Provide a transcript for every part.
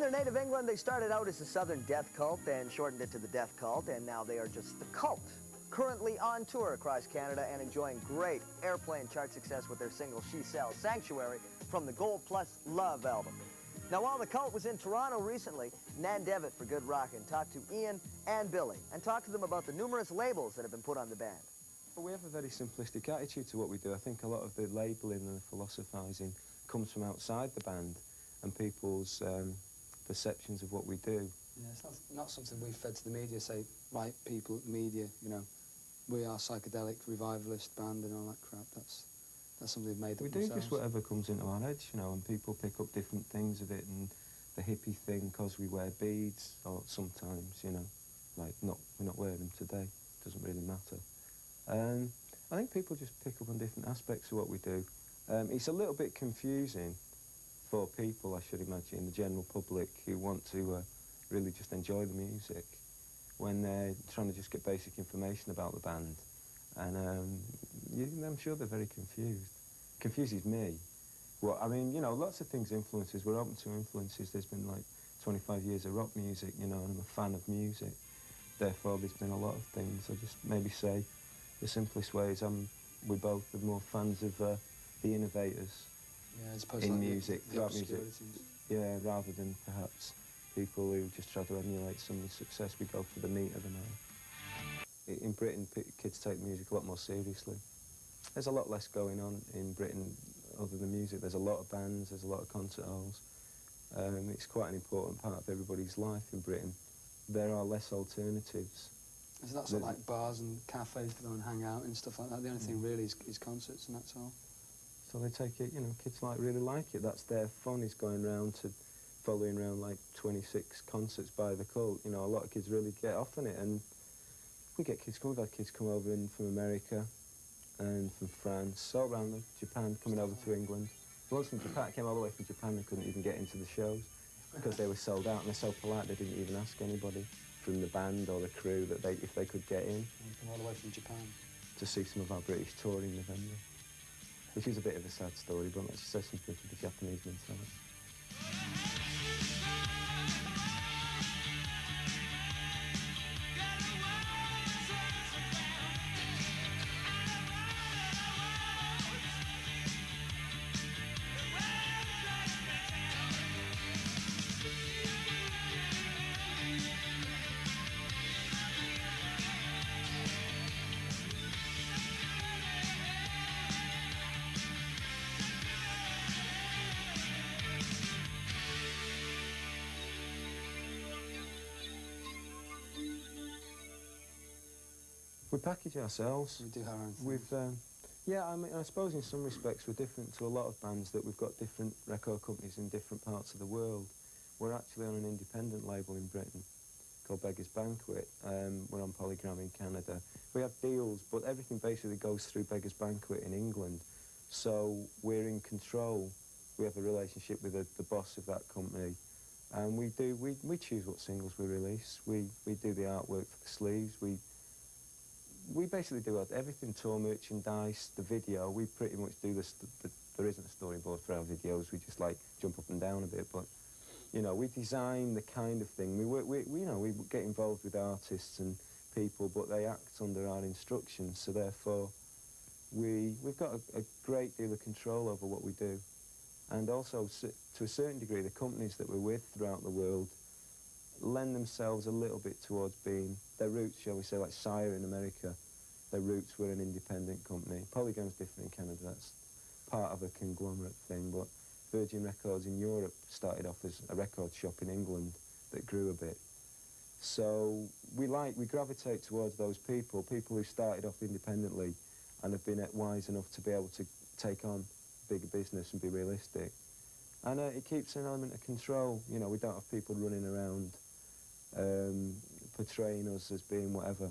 their native England, they started out as the Southern Death Cult and shortened it to the Death Cult, and now they are just the Cult. Currently on tour across Canada and enjoying great airplane chart success with their single She Sells Sanctuary from the Gold Plus Love album. Now, while the Cult was in Toronto recently, Nan Devitt for Good Rockin' talked to Ian and Billy and talked to them about the numerous labels that have been put on the band. Well, we have a very simplistic attitude to what we do. I think a lot of the labelling and the philosophising comes from outside the band and people's perceptions of what we do. Yeah, it's not something we've fed to the media, say, right, people, media, you know, we are psychedelic, revivalist band and all that crap. That's something we've made up themselves. We do just whatever comes into our heads, you know, and people pick up different things of it, and the hippie thing, because we wear beads, or sometimes, you know, like, we're not wearing them today, doesn't really matter. I think people just pick up on different aspects of what we do. It's a little bit confusing for people, I should imagine, the general public who want to really just enjoy the music when they're trying to just get basic information about the band. And I'm sure they're very confused. Confuses me. Well, I mean, you know, lots of things influences. We're open to influences. There's been like 25 years of rock music, you know, and I'm a fan of music. Therefore, there's been a lot of things. I just maybe say the simplest way is we both are more fans of the innovators in music, the rock music. Yeah, rather than perhaps people who just try to emulate somebody's success. We go for the meat of the matter. In Britain, kids take music a lot more seriously. There's a lot less going on in Britain other than music. There's a lot of bands, there's a lot of concert halls. It's quite an important part of everybody's life in Britain. There are less alternatives. So that's like bars and cafes to go and hang out and stuff like that. The only thing really is concerts, and that's all. So they take it, you know, kids really like it. That's their fun, is going around to following around like 26 concerts by the Cult. You know, a lot of kids really get off on it, and we've had kids come over in from America and from France, all around Japan, coming over to England. The ones from Japan came all the way from Japan and couldn't even get into the shows because they were sold out, and they're so polite they didn't even ask anybody from the band or the crew that if they could get in. And come all the way from Japan to see some of our British tour in November, which is a bit of a sad story, but let's just say something for the Japanese mentality. We package ourselves. We do our own thing. Yeah, I mean, I suppose in some respects we're different to a lot of bands that we've got different record companies in different parts of the world. We're actually on an independent label in Britain called Beggars Banquet. We're on Polygram in Canada. We have deals, but everything basically goes through Beggars Banquet in England. So we're in control. We have a relationship with the boss of that company. And we choose what singles we release. We do the artwork for the sleeves. We basically do everything, tour merchandise, the video. We pretty much do this. There isn't a storyboard for our videos. We just like jump up and down a bit, but you know, we design the kind of thing. We get involved with artists and people, but they act under our instructions. So therefore, we've got a great deal of control over what we do, and also to a certain degree, the companies that we're with throughout the world lend themselves a little bit towards being, their roots, shall we say, like Sire in America, their roots were an independent company. Polygram's different in Canada, that's part of a conglomerate thing, but Virgin Records in Europe started off as a record shop in England that grew a bit. So we gravitate towards those people who started off independently and have been wise enough to be able to take on bigger business and be realistic. And it keeps an element of control. You know, we don't have people running around portraying us as being whatever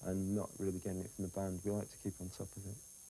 and not really getting it from the band. We like to keep on top of it.